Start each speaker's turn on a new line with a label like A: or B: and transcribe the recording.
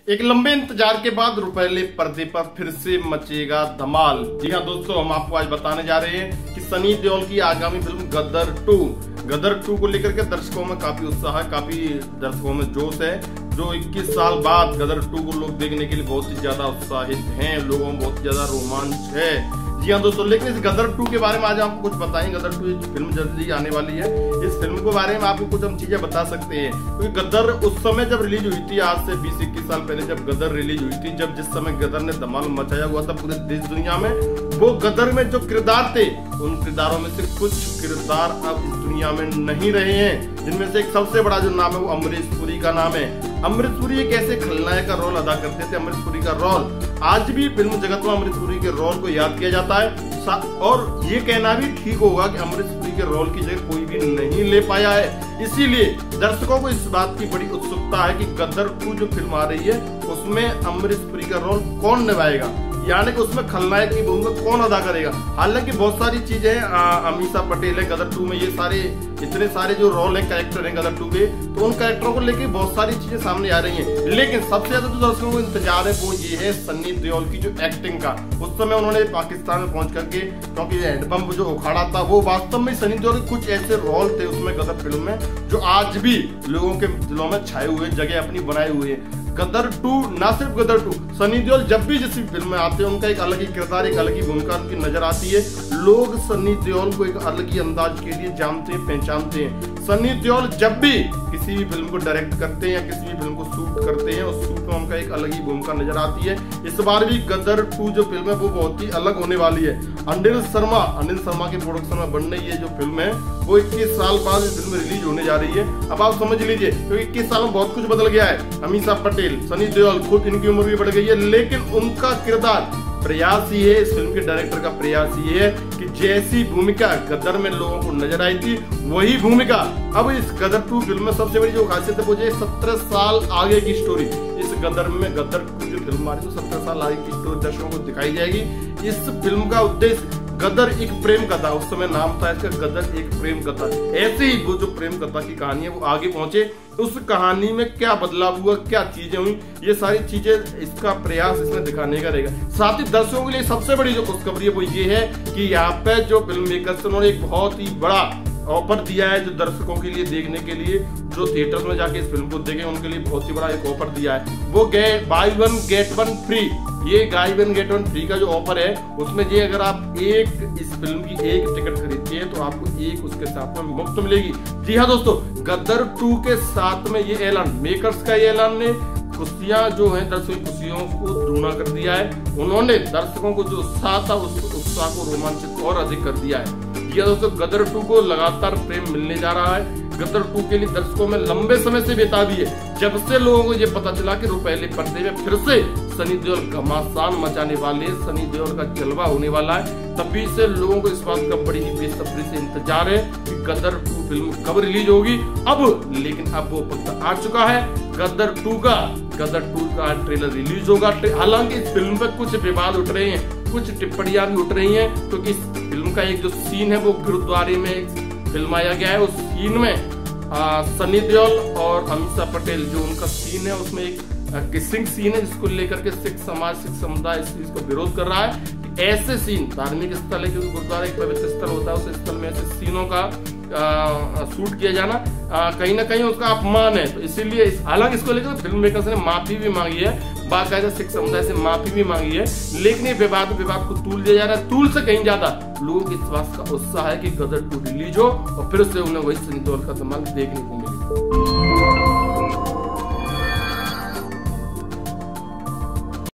A: एक लंबे इंतजार के बाद रुपैले पर्दे पर फिर से मचेगा धमाल। जी हाँ दोस्तों, हम आपको आज बताने जा रहे हैं कि सनी देओल की आगामी फिल्म गदर 2 को लेकर के दर्शकों में काफी उत्साह है, काफी दर्शकों में जोश है। जो 21 साल बाद गदर 2 को लोग देखने के लिए बहुत ही ज्यादा उत्साहित हैं, लोगों में बहुत ज्यादा रोमांच है। जी हाँ दोस्तों, लेकिन इस गदर 2 के बारे में आज आपको कुछ बताएंगे। गदर 2 फिल्म जल्दी आने वाली है। इस फिल्म के बारे में आपको कुछ हम चीजें बता सकते हैं, क्योंकि गदर उस समय जब रिलीज हुई थी, आज से 20-21 साल पहले जब गदर रिलीज हुई थी, जब जिस समय गदर ने धमाल मचाया हुआ था पूरे देश दुनिया में, वो गदर में जो किरदार थे उन किरदारों में से कुछ किरदार अब इस दुनिया में नहीं रहे हैं, जिनमें से एक सबसे बड़ा जो नाम है वो अमरीश पुरी का नाम है। अमरीश पुरी एक ऐसे खलनायक का रोल अदा करते थे। अमरीश पुरी का रोल आज भी फिल्म जगत में अमरीश पुरी के रोल को याद किया जाता है, और ये कहना भी ठीक होगा कि अमरीश पुरी के रोल की जगह कोई भी नहीं ले पाया है। इसीलिए दर्शकों को इस बात की बड़ी उत्सुकता है कि गदर 2 जो फिल्म आ रही है उसमें अमरीश पुरी का रोल कौन निभाएगा, यानी कि उसमें खलनायक की भूमिका कौन अदा करेगा। हालांकि बहुत सारी चीजें हैं, अमीषा पटेल है गदर 2 में, ये सारे इतने सारे जो रोल है कैरेक्टर हैं गदर 2 के, तो उन कैरेक्टरों को लेके बहुत सारी चीजें सामने आ रही हैं। लेकिन सबसे ज्यादा जो दर्शकों को इंतजार है वो ये है सनी देओल की जो एक्टिंग का। उस समय उन्होंने पाकिस्तान में पहुंच करके, क्योंकि हैंडपंप जो उखाड़ा था, वो वास्तव में सनी देओल के कुछ ऐसे रोल थे उसमें गदर फिल्म में जो आज भी लोगों के दिलों में छाए हुए, जगह अपनी बनाए हुए हैं। गदर 2, ना सिर्फ गदर 2, सनी देओल जब भी जिस फिल्म में आते हैं उनका एक अलग ही किरदार, एक अलग ही भूमिका उनकी नजर आती है। लोग सनी देओल को एक अलग ही अंदाज के लिए जानते हैं, पहचानते हैं। सनी देओल जब भी किसी भी फिल्म को डायरेक्ट करते हैं या किसी भी फिल्म को शूट करते हैं, उस शूट में उनका एक अलग ही भूमिका नजर आती है। इस बार भी गदर 2 जो फिल्म है वो बहुत ही अलग होने वाली है। अनिल शर्मा के प्रोडक्शन में बनने ये जो फिल्म है वो 21 साल बाद इस फिल्म रिलीज होने जा रही है। अब आप समझ लीजिए, क्योंकि 21 साल में बहुत कुछ बदल गया है। अमीषा पटेल, सनी देओल, खुद इनकी उम्र भी बढ़ गई है, लेकिन उनका किरदार, प्रयास ये है, इस फिल्म के डायरेक्टर का प्रयास ये है कि जैसी भूमिका गदर में लोगों को नजर आई थी वही भूमिका अब इस गदर 2 फिल्म में। सबसे बड़ी जो खासियत है वो ये 17 साल आगे की स्टोरी इस गदर में, गदर 2 जो फिल्म आ रही है तो 17 साल आगे की स्टोरी दर्शकों को दिखाई जाएगी। इस फिल्म का उद्देश्य गदर एक प्रेम कथा, उस समय नाम था इसका गदर एक प्रेम कथा। ऐसे ही वो जो प्रेम कथा की कहानी है वो आगे पहुंचे, उस कहानी में क्या बदलाव हुआ, क्या चीजें हुई, ये सारी चीजें इसका प्रयास इसमें दिखाने का रहेगा। साथ ही दर्शकों के लिए सबसे बड़ी जो खुशखबरी है वो ये है कि यहाँ पे जो फिल्म मेकर्स उन्होंने एक बहुत ही बड़ा ऑफर दिया है जो दर्शकों के लिए देखने के लिए, जो थिएटर्स में जाके इस फिल्म को देखें उनके लिए बहुत ही बड़ा एक ऑफर दिया है। वो बाय 1 गेट 1 फ्री, ये बाय 1 गेट 1 फ्री का जो ऑफर है उसमें ये अगर आप इस फिल्म की एक टिकट खरीदते हैं तो आपको एक उसके साथ में मुफ्त मिलेगी। जी हाँ दोस्तों, गदर 2 के साथ में ये ऐलान, मेकर्स का ये ऐलान ने खुशियां जो है दर्शकों की खुशियों को दूना कर दिया है। उन्होंने दर्शकों को जो उत्साह था उस उत्साह को रोमांचित और अधिक कर दिया है। ये दोस्तों गदर 2 को लगातार प्रेम मिलने जा रहा है। गदर 2 के लिए दर्शकों में लंबे समय से बेताबी है, जब से लोगों को ये पता चला कि रुपैले पर्दे में फिर से सनी देओल घमासान मचाने वाले, सनी देओल का जलवा होने वाला है, तभी से लोगों को इस बात का बड़ी ही बेसब्री से इंतजार है कि गदर 2 फिल्म कब रिलीज होगी। लेकिन अब वो वक्त आ चुका है। गदर 2 का ट्रेलर रिलीज होगा। हालांकि इस फिल्म पर कुछ विवाद उठ रहे हैं, कुछ टिप्पणियां भी उठ रही हैं, क्योंकि इस फिल्म का एक जो सीन है वो गुरुद्वारे में फिल्माया गया है। उस सीन में सनी देओल और अमीषा पटेल जो उनका सीन है उसमें एक किसिंग सीन है, जिसको लेकर के सिख समाज, सिख समुदाय इस चीज को विरोध कर रहा है। ऐसे सीन, धार्मिक स्थल है क्योंकि गुरुद्वारा एक पवित्र स्थल होता है, उस स्थल में ऐसे सीनों का शूट किया जाना कहीं ना कहीं उसका अपमान है। तो इसीलिए हालांकि इसको लेकर फिल्म मेकर्स ने माफी भी मांगी है, बाकायदा सिख समुदाय से माफी भी मांगी है, लेकिन ये विवाद को तूल दिया जा रहा है। तूल से कहीं ज्यादा लोगों की इस बात का उत्साह है कि गदर 2 रिलीज हो और फिर से उन्हें वही सनी देओल का धमाल देखने को मिले।